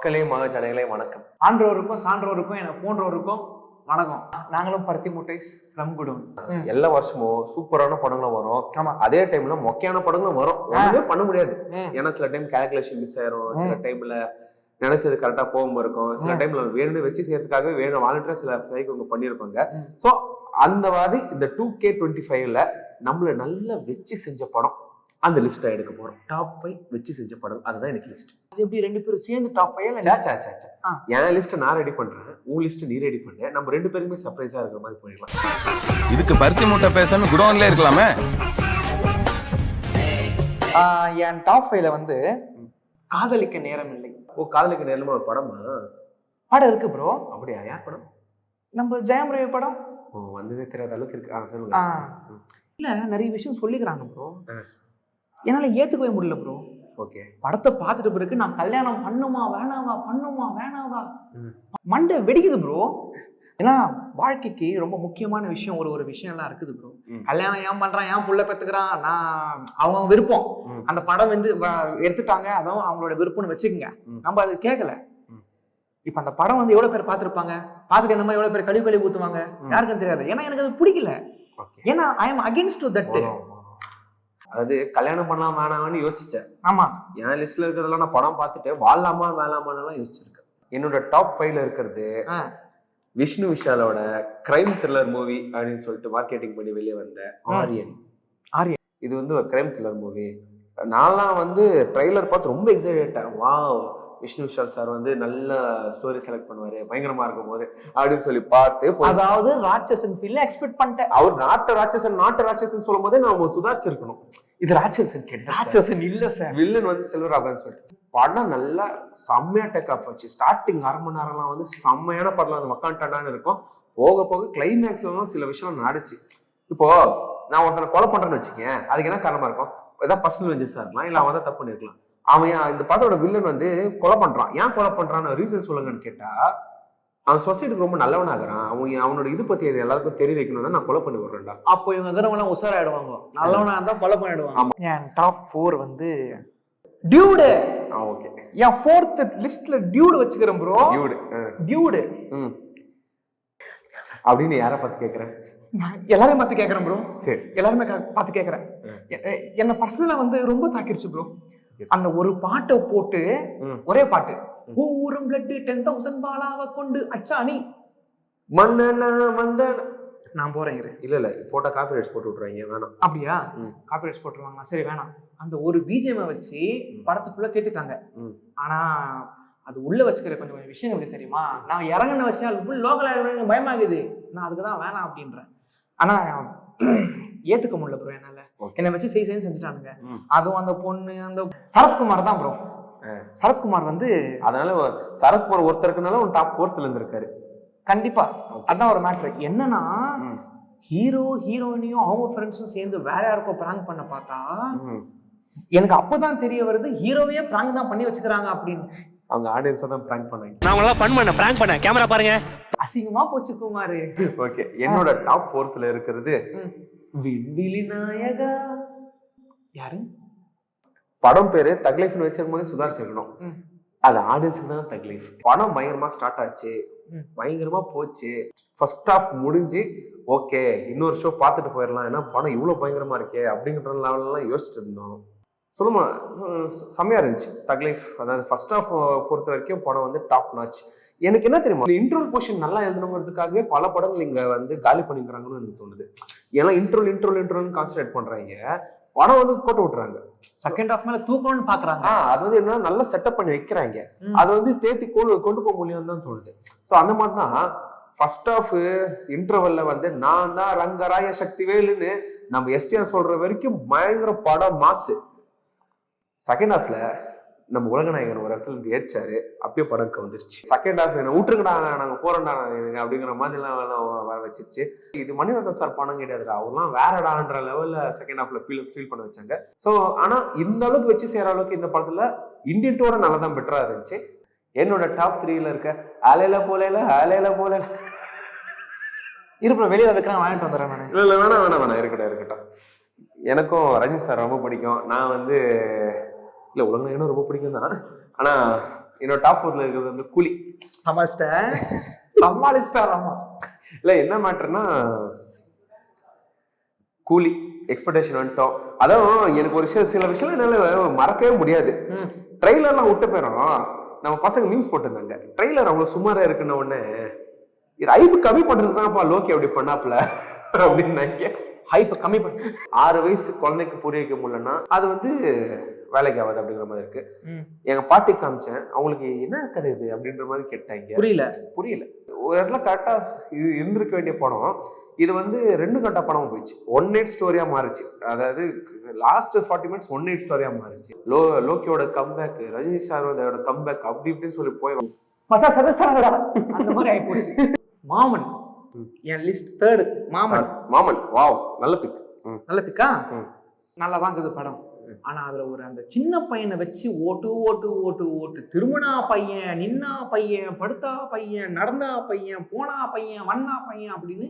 மக்களே மகஜனங்களே வணக்கம். ஆன்றோருக்கும் சான்றோருக்கும் என போன்றோருக்கும் வணக்கம். நாங்களும் பருத்தி மூட்டைஸ் ஃப்ரம் குடோன். எல்லா வருஷமும் சூப்பரான படங்களும் வரும். ஆமா, அதே டைம்ல மொக்கையான படங்களும் வரும். ஒண்ணுமே பண்ண முடியாது. ஏன்னா சில டைம் கால்குலேஷன் மிஸ் ஆயிரும், சில டைம்ல நினைச்சது கரெக்டா போகாம இருக்கும், சில டைம்ல வேணும் வச்சு சேர்த்துக்காகவே வேணும் வாலண்டியரா சில சைக்கோங்க பண்ணியிருப்பாங்க. ஸோ அந்த மாதிரி இந்த 2K25ல நம்மள நல்லா வச்சு செஞ்ச படம் அந்த லிஸ்ட்டை எடுக்க போறோம். டாப் 5 வச்சு செஞ்ச படம், அதுதான் எனக்கு லிஸ்ட். அது எப்படி ரெண்டு பேரும் சேர்ந்து டாப் 5? என் லிஸ்ட்டை நான் ரெடி பண்றேன், உன் லிஸ்ட் நீ ரெடி பண்ண, நம்ம ரெண்டு பேருமே சர்ப்ரைஸா இருக்கிற மாதிரி பண்ணிடலாம். இதுக்கு பருத்தி மூட்டை பேசணும் குடோன்ல இருக்கலாமே. என் டாப் 5ல வந்து காதலிக்க நேரம் இல்லை. ஓ, காதலிக்க நேரமா ஒரு படமா? படம் இருக்கு ப்ரோ. அப்படியா? யார் படம்? நம்ம ஜெயம் ரவி படம். ஓ, வந்ததே தெரியாத அளவுக்கு இருக்கு. சொல்லுங்க. இல்ல நிறைய விஷயம் சொல்லிக்கிறாங்க ப்ரோ, என்னால ஏத்துக்கவே முடியல ப்ரோ. ஓகே, படத்தை பார்த்துட்டு பிறகு நான் கல்யாணம் பண்ணுமா வேணாவா மண்டை வெடிக்குது ப்ரோ. ஏன்னா வாழ்க்கைக்கு ரொம்ப முக்கியமான விஷயம் ஒரு விஷயம் எல்லாம் இருக்குது ப்ரோ. கல்யாணம் ஏன் பண்றான், ஏன் புள்ள பெத்துக்கிறான், நான் அவங்க விருப்பம். அந்த படம் வந்து எடுத்துட்டாங்க, அதுவும் அவங்களோட விருப்பம்னு வச்சுக்கோங்க. நம்ம அது கேட்கல. இப்ப அந்த படம் வந்து எவ்வளவு பேர் பார்த்திருப்பாங்க, பார்த்துட்டு என்ன மாதிரி எவ்வளவு பேர் கழுவி ஊத்துவாங்க, யாருக்கும் தெரியாது. ஏன்னா எனக்கு அது பிடிக்கல. ஏன்னா ஐ எம் அகைன்ஸ்ட் தட். அதாவது கல்யாணம் பண்ணலாம் வேணாம்னு யோசிச்சேன். ஆமா, என் லிஸ்ட்ல இருக்கிறதெல்லாம் நான் படம் பார்த்துட்டு வாழலாமா வேணாமான்னு யோசிச்சிருக்கேன். என்னோட டாப் 5ல இருக்கிறது விஷ்ணு விஷாலோட கிரைம் த்ரில்லர் மூவி அப்படின்னு சொல்லிட்டு மார்க்கெட்டிங் பண்ணி வெளியே வந்த ஆரியன். இது வந்து ஒரு கிரைம் த்ரில்லர் மூவி. நான்லாம் வந்து ட்ரெய்லர் பார்த்து ரொம்ப excited. Wow, Vishnu Vishal sir வந்து நல்ல ஸ்டோரி செலக்ட் பண்ணுவாரு, பயங்கரமா இருக்கும் போது அப்படின்னு சொல்லி பார்த்து, அதாவது ராட்சசன் ஃபீல்ல எக்ஸ்பெக்ட் பண்ணிட்டேன். அவர் நாட்டு ராட்சசன் சொல்லும் போதே நான் சுதாரிச்சிருக்கணும். இது ராட்சசன் ராட்சசன் இல்ல சார், வில்லன் வந்து செல்வராகவன் சொல்லிட்டு. படம் நல்லா செம்மையா டேக் ஆஃப் ஆச்சு. ஸ்டார்டிங் 1/2 மணி நேரம்லாம் வந்து செம்மையான படம், அந்த மக்கான்டான்னு இருக்கும். போக போக கிளைமேக்ஸ்லாம் சில விஷயம் நாடுச்சு. இப்போ நான் ஒருத்தனை கொலை பண்றேன்னு வச்சுக்கேன், அதுக்கு என்ன காரணமா இருக்கும்? ஏதாவது பர்சனல் வெஞ்சஸா இருக்கலாம், இல்ல அவன் தான் தப்பு பண்ணிருக்கலாம். அவன் இந்த படத்தோட வில்லன் வந்து கொலை பண்றான். ஏன் கொலை பண்றான்னு ரீசன் சொல்லுங்கன்னு கேட்டா, அவன் சொசைட்டிக்கு ரொம்ப நல்லவனாகிறான், அவனோட இது பத்தி எல்லாருக்கும் தெரிய வைக்கணும் தான் நான் கொலை பண்ணி விடுறேன்டா. அப்போ இவங்க இருக்கிறவங்க உசாராயிடுவாங்க, நல்லவனா இருந்தா கொலை பண்ணிடுவாங்க. என் டாப் 4 வந்து டியூடு. ஓகே, என் 4th லிஸ்ட்ல டியூடு வச்சுக்கிறேன் ப்ரோ. டியூடு அப்படின்னு யாரை பார்த்து கேட்கறேன்? எல்லாரையும் பார்த்து கேட்கறேன் ப்ரோ. சரி, எல்லாருமே பார்த்து கேட்கறேன். என்ன பர்சனலா வந்து ரொம்ப தாக்கிடுச்சு ப்ரோ. அந்த ஒரு பாட்டை போட்டு, ஒரே பாட்டு, ஊரும் பிளட் 10,000 பாலாவை கொண்டு அச்சாணி மன்னனா வந்த நான் போறேன். இல்ல போட்டா காப்பிரைட்ஸ் போட்டு விட்டுறாங்க, வேணாம். அப்படியா? காப்பிரைட்ஸ் போட்டுருவாங்களா? சரி வேணாம். அந்த ஒரு பிஜிஎம் வச்சு படத்தை ஃபுல்லா தேத்திட்டாங்க. ஆனா அது உள்ள வச்சுக்கிற கொஞ்சம் விஷயம் எப்படி தெரியுமா? நான் இறங்கின விஷயம் லோக்கல் ஆயிடுவேன் பயமாகுது. நான் அதுக்குதான் வேணாம் அப்படின்றேன். ஆனா ஏத்துக்க முடியல ப்ரோ என்னால. என்னை வச்சு செய்ய செஞ்சுட்டானுங்க. அதுவும் அந்த பொண்ணு, அந்த சரத்குமார் தான் ப்ரோ. சரத்குமார் வந்து, அதனால சரத்குமார் ஒருத்தருக்குனால ஒரு டாப் 4ல இருந்திருக்காரு. கண்டிப்பா அதான் ஒரு மேட்ரு. என்னன்னா ஹீரோ ஹீரோயினியும் அவங்க ஃப்ரெண்ட்ஸும் சேர்ந்து வேற யாருக்கும் பிராங்க் பண்ண பார்த்தா, எனக்கு அப்பதான் தெரிய வருது ஹீரோவையே பிராங்க் தான் பண்ணி வச்சுக்கிறாங்க அப்படின்னு. அவங்க ஆடியன்ஸை தான் பிராங்க் பண்ணாங்க. நான் உங்களா ஃபன் பண்ண பிராங்க் பண்ண கேமரா பாருங்க. அசிங்கமா போச்சு குமார். ஓகே, என்னோட டாப் 4ல இருக்கிறது விண்வெளி நாயகா. யாரு? படம் பேரு தக் லைஃப்னு வச்சிருக்கும் போது சுதாரிச்சிருக்கணும். அது ஆடியன்ஸுக்கு தான் தக் லைஃப். படம் பயங்கரமா ஸ்டார்ட் ஆச்சு, பயங்கரமா போச்சு. ஃபர்ஸ்ட் ஹாஃப் முடிஞ்சு ஓகே இன்னொரு ஷோ பார்த்துட்டு போயிடலாம், ஏன்னா படம் இவ்வளவு பயங்கரமா இருக்கே அப்படிங்கிற லெவல்லாம் யோசிச்சுட்டு இருந்தோம். சொல்லுமா, செம்மையா இருந்துச்சு தக் லைஃப். அதாவது ஃபர்ஸ்ட் ஹாஃப் பொறுத்த வரைக்கும் படம் வந்து டாப் நாச். எனக்கு என்ன தெரியுமா, இந்த இன்ட்ரோல் போர்ஷன் நல்லா எழுதணுங்கிறதுக்காகவே பல படங்கள் இங்க வந்து காலி பண்ணிக்கிறாங்கன்னு எனக்கு தோணுது. ஏன்னா இன்ட்ரோல் கான்சன்ட்ரேட் பண்றாங்க, படம் வந்து போட்டு விட்டுறாங்க. செகண்ட் ஹாஃப் மேல தூக்கணும்னு பாக்குறாங்க. அது வந்து என்ன நல்லா செட்டப் பண்ணி வைக்கிறாங்க, அது வந்து தேத்தி கொண்டு போக முடியும்னு தான் தோணுது. ஸோ அந்த மாதிரி தான் ஃபர்ஸ்ட் ஹாஃப் இன்டர்வல்ல வந்து நான் தான் ரங்கராய சக்திவேலுன்னு நம்ம எஸ்டிஆர் சொல்ற வரைக்கும் பயங்கர படம் மாசு. செகண்ட் ஹாஃப்ல நம்ம உலகநாயகன் ஒரு இடத்துல இருந்து ஏற்றாரு, அப்பயே படம் வந்துருச்சு. செகண்ட் ஹாஃப் என்ன விட்டுருக்கடா, நாங்க போறோம்டா அப்படிங்கிற மாதிரி எல்லாம் வர வச்சிருச்சு. இது மணிரத்னம் சார் படம் கிடையாதுடா, அவர்லாம் வேறடான்ற லெவல்ல செகண்ட் ஹாஃப்ல ஃபீல் பண்ண வச்சாங்க. ஸோ ஆனா இந்த அளவுக்கு வச்சு செய்யற அளவுக்கு இந்த படத்துல இந்தியன் டூட நல்லா தான் பெட்டரா இருந்துச்சு. என்னோட டாப் 3ல இருக்க அலையில போல இருப்ப வெளியில வைக்கிறான், வாங்கிட்டு வந்துடுறேன். இல்ல வேணாம் இருக்கட்டும். எனக்கும் ரஜினி சார் ரொம்ப பிடிக்கும். நான் வந்து இல்லை உலகநாயகனும் ரொம்ப பிடிக்கும் தான், ஆனால் என்னோட டாப் 4ல இருக்கிறது வந்து கூலி. சமாளிச்சிட்டாராமா. இல்ல என்ன மேட்டர்னா கூலி எக்ஸ்பெக்டேஷன் வந்துட்டோம். அதான் எனக்கு ஒரு சில விஷயம் என்னால மறக்கவே முடியாது. ட்ரெய்லர்லாம் விட்டு போயிடும். நம்ம பசங்க மீம்ஸ் போட்டிருந்தாங்க, ட்ரெய்லர் அவ்வளவு சுமாரா இருக்குன்ன உடனே இது ஹைப் கம்மி பண்றதுதான்ப்பா லோக்கி அப்படி பண்ணாப்ல அப்படின்னு ஹைப் கம்மி பண்ண. 6 வயசு குழந்தைக்கு புரிய வைக்க முடியலன்னா அது வந்து வேலைக்கு ஆகாது அப்படிங்கிற மாதிரி இருக்கு. எங்க பாட்டி காமிச்சேன், அவங்களுக்கு என்ன இருக்காது இது அப்படின்ற மாதிரி கேட்டாங்க. புரியல. ஒரு இடத்துல கரெக்டா இது இருந்திருக்க வேண்டிய படம் இது வந்து 2 கட்ட படமா போயிடுச்சு. 1 நைட் ஸ்டோரியா மாறிச்சு. அதாவது லாஸ்ட் 40 மினிட்ஸ் 1 நைட் ஸ்டோரியா மாறிச்சு. லோக்கியோட கம்பேக், ரஜினி சாரோட கம்பேக் அப்படி இப்படின்னு சொல்லி போய் அந்த மாதிரி ஆகி போச்சு. மாமன் என் லிஸ்ட் 3rd. மாமன் வாவ், நல்ல பிக். நல்ல பிக்கா? நல்லா தான் இருக்குது படம். ஆனா அதுல ஒரு அந்த சின்ன பையனை வச்சு ஓட்டு ஓட்டு ஓட்டு ஓட்டு, திருமணா பையன், நின்னா பையன், படுத்தா பையன், நடந்தா பையன், போனா பையன், வண்ணா பையன் அப்படின்னு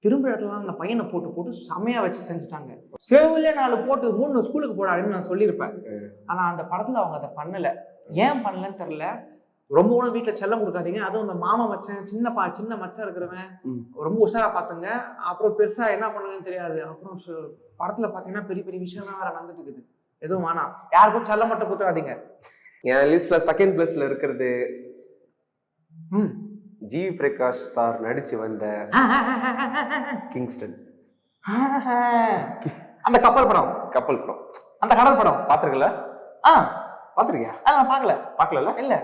திரும்ப இடத்துலாம் அந்த பையனை போட்டு போட்டு செமையா வச்சு செஞ்சுட்டாங்க. சேவுல 4 போட்டு 3 ஸ்கூலுக்கு போட அப்படின்னு நான் சொல்லியிருப்பேன். ஆனா அந்த படத்துல அவங்க அதை பண்ணல. ஏன் பண்ணலன்னு தெரியல. ரொம்ப கூட வீட்டுல செல்லம் கொடுக்காதீங்க. அதுவும் அந்த மாமா மச்சான், சின்ன மச்சான் இருக்கிறவன் ரொம்ப உஷாரா பாத்துங்க. அப்புறம் பெருசா என்ன பண்ணுங்கன்னு தெரியாது. அப்புறம் படத்துல பாத்தீங்கன்னா பெரிய பெரிய விஷயம்லாம் வேற நடந்துட்டு இருக்குது. எதுவும் வேணாம், யாருக்கும் செல்லம் மட்டும் குத்துறாதீங்க. என் லிஸ்ட்ல 2nd பிளேஸ்ல இருக்கிறது ஜி பிரகாஷ் சார் நடிச்சு வந்த கிங்ஸ்டன். அந்த கப்பல் படம். அந்த கடல் படம் பாத்துருக்கல? பாத்துருக்கியா? நான் பார்க்கல. இல்ல,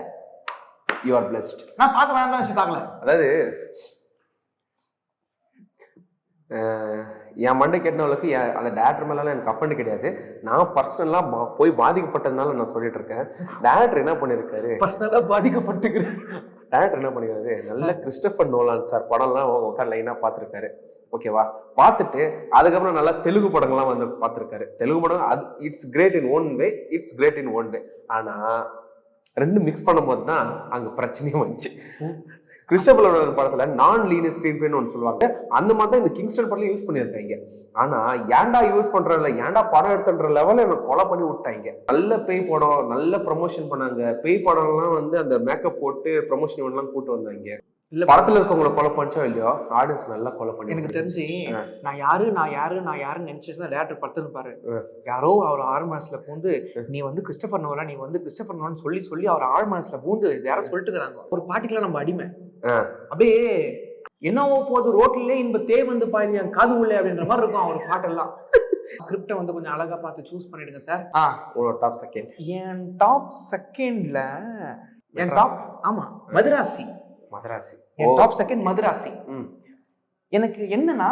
யூ ஆர் பிளெஸ்ட். நான் பார்க்க வேண்டாம் தான் பார்க்கல. அதாவது என் மண்டை கேட்டவளுக்கு அந்த டேரக்டர் மேலாம் எனக்கு அஃபண்ட் கிடையாது. நான் பர்சனலா போய் பாதிக்கப்பட்டதுனால நான் சொல்லிட்டு இருக்கேன். டேரக்டர் என்ன பண்ணிருக்காரு, பர்சனலா பாதிக்கப்பட்டுக்கிறேன். டேரக்டர் என்ன பண்ணிருக்காரு, நல்ல கிறிஸ்டோபர் நோலான் சார் படம்லாம் உட்கார் லைனா பார்த்துருக்காரு. ஓகேவா? பார்த்துட்டு அதுக்கப்புறம் நல்லா தெலுங்கு படங்கள்லாம் வந்து பார்த்துருக்காரு. தெலுங்கு படம் அது it's great in one way. ஆனா 2 மிக்ஸ் பண்ணும்போது தான் அங்க பிரச்சனையும் வந்துச்சு. கிறிஸ்டோபர் படத்துல நான் லீனியர் ஸ்கிரீன் பிளேன்னு ஒன்று சொல்லுவாங்க. அந்த மாதிரி தான் இந்த கிங்ஸ்டன் படத்துல யூஸ் பண்ணியிருக்காங்க. ஆனா ஏன்டா யூஸ் பண்றதில்ல, ஏன்டா படம் எடுத்துன்ற லெவலில் என்ன கொலை பண்ணி விட்டாங்க. நல்ல பேய் படம், நல்ல ப்ரமோஷன் பண்ணாங்க. பேய் படம்லாம் வந்து அந்த மேக்கப் போட்டு ப்ரமோஷன் எல்லாம் கூட்டு வந்தாங்க. இல்ல படத்துல இருக்கவங்களை கொலை பண்ணிச்சோ இல்லையோ, ஆடியன்ஸ் நல்லா கொலை பண்ணி. எனக்கு தெரிஞ்சு நான் யாருன்னு நினைச்சுதான் டேரக்டர் படுத்துன்னு பாரு. யாரோ அவர் ஆறு மனசுல பூந்து நீ வந்து கிறிஸ்டோபர் நோலான்னு சொல்லி அவர் ஆறு மனசுல பூந்து யாரோ சொல்லிட்டு இருக்காங்க. ஒரு பாட்டுக்கெல்லாம் நம்ம அடிமை. அப்படியே என்னவோ போது ரோட்லயே இன்ப தே வந்து பாதி என் காது உள்ளே அப்படின்ற மாதிரி இருக்கும் அவர் பாட்டெல்லாம். ஸ்கிரிப்டை வந்து கொஞ்சம் அழகா பார்த்து சூஸ் பண்ணிடுங்க சார். Top second. என் டாப் செகண்ட்ல ஆமா மதராசி. என் டாப் செகண்ட் மதராசி. எனக்கு என்னன்னா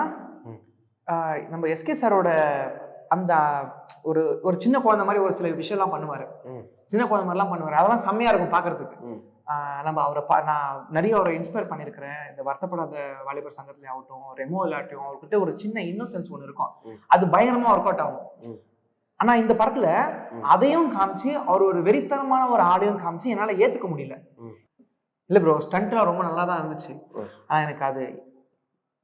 நம்ம எஸ்கே சாரோட அந்த ஒரு சின்ன குழந்தை மாதிரி ஒரு சில விஷயம்லாம் பண்ணுவாரு. சின்ன குழந்தை மாதிரிலாம் பண்ணுவாரு. அதெல்லாம் செம்மையா இருக்கும் பாக்குறதுக்கு. நம்ம அவரை நான் நிறைய அவரை இன்ஸ்பயர் பண்ணியிருக்கிறேன். இந்த வருத்தப்படாத வாலிபர் சங்கத்துல ஆகட்டும், ரெமோ இல்லாட்டும், அவர்கிட்ட ஒரு சின்ன இன்னோசன்ஸ் ஒன்று இருக்கும். அது பயங்கரமா ஒர்க் அவுட் ஆகும். ஆனா இந்த படத்துல அதையும் காமிச்சு அவர் ஒரு வெறித்தனமான ஒரு ஆடையும் காமிச்சு என்னால ஏத்துக்க முடியல. இல்ல ப்ரோ, ஸ்டண்ட்லாம் ரொம்ப நல்லா தான் இருந்துச்சு. ஆனா எனக்கு அது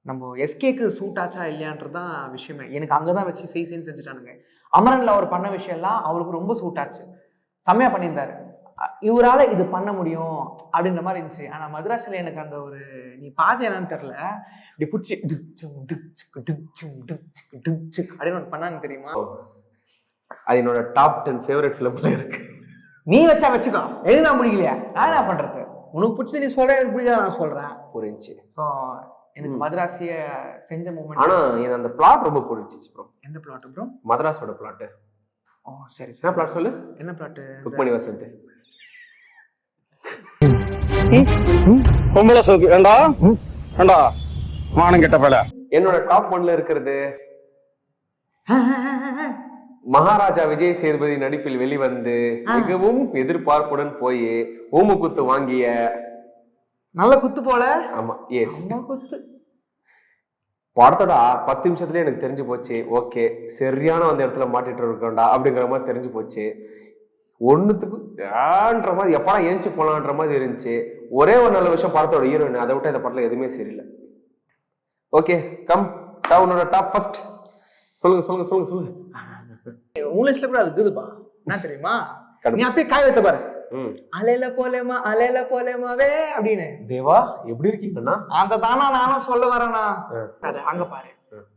நம்ம எஸ்கேக்கு சூட் ஆச்சா இல்லையான்றதுதான் விஷயமே. எனக்கு அங்கதான் வச்சு செய்ன்னு செஞ்சுட்டானுங்க. அமரன்ல அவர் பண்ண விஷயம் எல்லாம் அவருக்கு ரொம்ப சூட் ஆச்சு. செம்மையா பண்ணியிருந்தாரு. இவரால இது பண்ண முடியும் அப்படின்ற மாதிரி இருந்துச்சு. ஆனா மதராசில எனக்கு அந்த ஒரு நீ பாத்து என்னன்னு தெரியல, இப்படி பிடிச்சி அப்படின்னு ஒன்று பண்ணான்னு தெரியுமா? அது என்னோட டாப் 10 ஃபேவரட் ஃபிலிம்ல இருக்கு. நீ வச்சா வச்சுக்கோ, எதுதான் பிடிக்கலையா நான் என்ன பண்றது? உனக்கு பிடிச்சது நீ சொல்ற, எனக்கு பிடிக்காத நான் சொல்றேன். புரிஞ்சு. எனக்கு மதராசிய செஞ்ச மூமெண்ட். ஆனா எனக்கு அந்த பிளாட் ரொம்ப பிடிச்சிச்சு ப்ரோ. எந்த பிளாட் ப்ரோ? மதராஸோட பிளாட். ஓ சரி. என்ன பிளாட் சொல்லு? என்ன பிளாட்? ருக்மணி வசந்த். பொம்பளை சோக்கு ஏண்டா மானம் கெட்ட பல. என்னோட டாப் 1ல இருக்கிறது மகாராஜா விஜய் சேதுபதி நடிப்பில் வெளிவந்து மிகவும் எதிர்பார்ப்புடன் போய் ஊமு குத்து வாங்கிய நல்ல குத்து போல. ஆமா, எஸ் குத்து. படத்தோட 10 நிமிஷத்துல எனக்கு தெரிஞ்சு போச்சு, ஓகே சரியான அந்த இடத்துல மாட்டிட்டு இருக்கோம்டா அப்படிங்கிற மாதிரி தெரிஞ்சு போச்சு. ஒண்ணுத்துக்கு ஏன்ற மாதிரி எப்படா ஏஞ்சி போலான்ற மாதிரி இருந்துச்சு. ஒரே ஒரு நல்ல விஷயம் படத்தோட ஹீரோயின், அதை விட்டு இந்த படத்துல எதுவுமே சரியில்லை. ஓகே கம் உன்னோட டாப் ஃபர்ஸ்ட். சொல்லுங்க. உங்க லிஸ்ட்ல கூட அது இருக்குதுப்பா. என்ன தெரியுமா? நீ அப்படியே காய வைத்த பாரு. அலையில போலேமாவே அப்படின்னு. தேவா எப்படி இருக்கீங்கண்ணா? அந்த தானா நானும் சொல்ல வரேண்ணா. அது அங்க பாரு,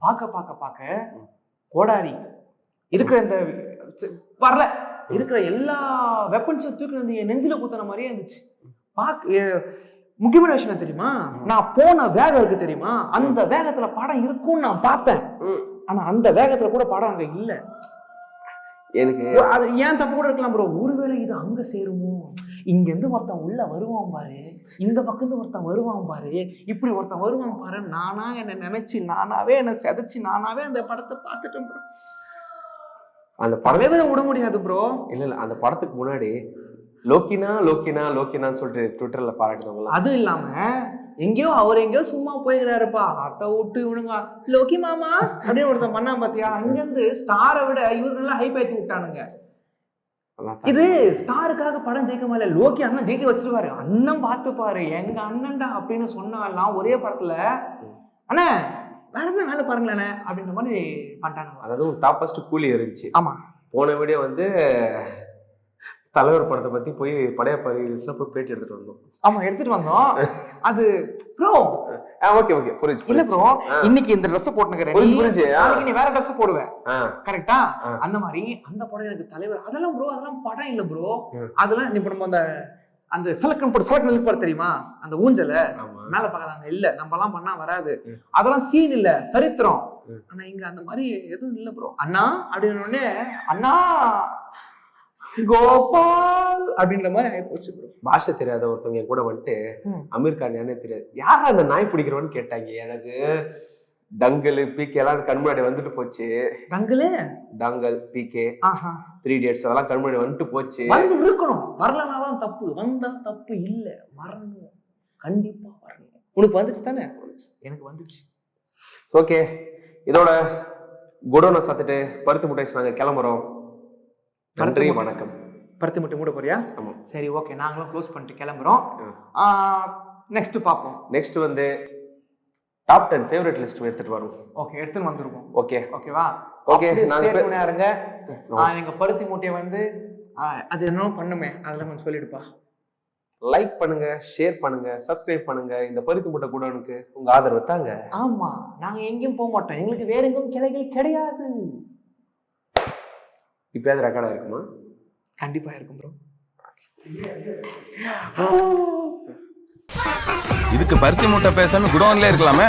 பார்க்க கோடாரி இருக்கிற இந்த வரல இருக்கிற எல்லா வெப்பன்ஸும் தூக்கி வந்து என் நெஞ்சில குத்துன மாதிரியே இருந்துச்சு. முக்கியமான விஷயம் தெரியுமா, நான் போன வேகம் இருக்கு தெரியுமா, அந்த வேகத்துல படம் இருக்கும்னு நான் பார்த்தேன். ஆனா அந்த வேகத்துல கூட படம் அங்க இல்ல. எனக்கு அது ஏன் தப்பு கூட இருக்கலாம் ப்ரோ. ஒருவேளை இது அங்க சேருமோ, இங்க இருந்து ஒருத்தன் உள்ள வருவான் பாரு, இந்த பக்கம் இருந்து ஒருத்தன் வருவான் பாரு, இப்படி ஒருத்தன் வருவான் பாரு, நானா என்ன நினைச்சு நானாவே என்ன செதைச்சு நானாவே அந்த படத்தை பார்த்துட்டேன் ப்ரோ. அந்த படவே விட முடியாது ப்ரோ. இல்ல அந்த படத்துக்கு முன்னாடி லோக்கினான்னு சொல்லிட்டு ட்விட்டர்ல பாராட்டுவாங்க. அதுவும் இல்லாம எங்கேயோ சும்மா போயிருக்காருப்பா, அத்தை விட்டு இவனுங்க லோக்கி மாமா அப்படின்னு ஒருத்தன் பண்ணா பாத்தியா, அங்க இருந்து ஸ்டாரை விட இவருக்கெல்லாம் ஹைப் ஏத்தி விட்டானுங்க. இது ஸ்டாருக்காக படம் ஜெயிக்க முடியல, லோக்கி அண்ணன் ஜெயிக்க வச்சிருவாரு, அண்ணன் பார்த்து பாரு எங்க அண்ணன்டா அப்படின்னு சொன்னாலாம் ஒரே படத்துல அண்ணா வேற என்ன வேலை பாருங்களேண்ணே அப்படின்ற மாதிரி பண்ணிட்டானுங்க. அதாவது ஒரு டாப்பஸ்ட் கூலி இருந்துச்சு. ஆமா, போன வீடியோ வந்து தலைவர் படத்தை பத்தி போய் படையப்பா ரிலீஸ்ல போய் பேட்டி எடுத்துட்டு வந்தோம். ஆமா எடுத்துட்டு வந்தோம். அது ப்ரோ ஓகே புரிஞ்சு. இல்ல ப்ரோ, இன்னைக்கு இந்த ட்ரெஸ் போட்டுக்கிறேன், புரிஞ்சு நீ வேற ட்ரெஸ் போடுவேன் கரெக்டா? அந்த மாதிரி அந்த படம் எனக்கு தலைவர் அதெல்லாம் ப்ரோ, அதெல்லாம் படம் இல்ல ப்ரோ. அதெல்லாம் இப்ப நம்ம அந்த செலக்ட் தெரியுமா, அந்த ஊஞ்சல மேல பார்க்கறாங்க இல்ல, நம்ம எல்லாம் பண்ணா வராது, அதெல்லாம் சீன் இல்ல, சரித்திரம். ஆனா இங்க அந்த மாதிரி எதுவும் இல்ல ப்ரோ. அண்ணா அப்படின்னு உடனே அண்ணா கோபால் அப்படின்ற மாதிரி ஆயிப்போச்சு ப்ரோ. பாஷை தெரியாத ஒருத்தவங்க கூட வந்துட்டு அமீர் கான் என்னே தெரியாது, யாரா அந்த நாய் பிடிக்கிறவன்னு கேட்டாங்க. எனக்கு டங்கல் பிகே எல்லாம் கண்முன்னாடி வந்துட்டு போச்சு. டங்கல் பிகே 3 Idiots அதெல்லாம் கண்முன்னாடி வந்துட்டு போச்சு. வந்து இருக்கணும், வரலனாதான் தப்பு, வந்தா தப்பு இல்ல, வரணும், கண்டிப்பா வரணும். உனக்கு வந்துச்சு தானே? எனக்கு வந்துச்சு. ஓகே, இதோட குடோனை சாத்துட்டு பருத்தி முட்டை நாங்க கிளம்புறோம். நன்றி, வணக்கம். பருத்தி முட்டை மூட போறியா? ஆமா. சரி ஓகே, நாங்களும் க்ளோஸ் பண்ணிட்டு கிளம்புறோம். நெக்ஸ்ட் பார்ப்போம். நெக்ஸ்ட் வந்து டாப் 10 ஃபேவரட் லிஸ்ட் எடுத்துட்டு வரோம். ஓகே, எடுத்துட்டு வந்துருவோம். ஓகேவா? ஓகே, நாங்க இருங்க. எங்க பருத்தி மூட்டையை வந்து அது என்ன பண்ணுமே அதெல்லாம் கொஞ்சம் சொல்லிடுப்பா. லைக் பண்ணுங்க, ஷேர் பண்ணுங்க, சப்ஸ்கிரைப் பண்ணுங்க. இந்த பருத்தி மூட்டை குடோனுக்கு உங்க ஆதரவு தாங்க. ஆமா, நாங்க எங்கேயும் போக மாட்டோம், எங்களுக்கு வேற எங்கும் கிளைகள் கிடையாது. இப்பயாவது ரெக்கார்டா இருக்குமா? கண்டிப்பா இருக்கும் ப்ரோ. இதுக்கு பருத்தி மூட்டை பேசணும் குடோன்ல இருக்கலாமே.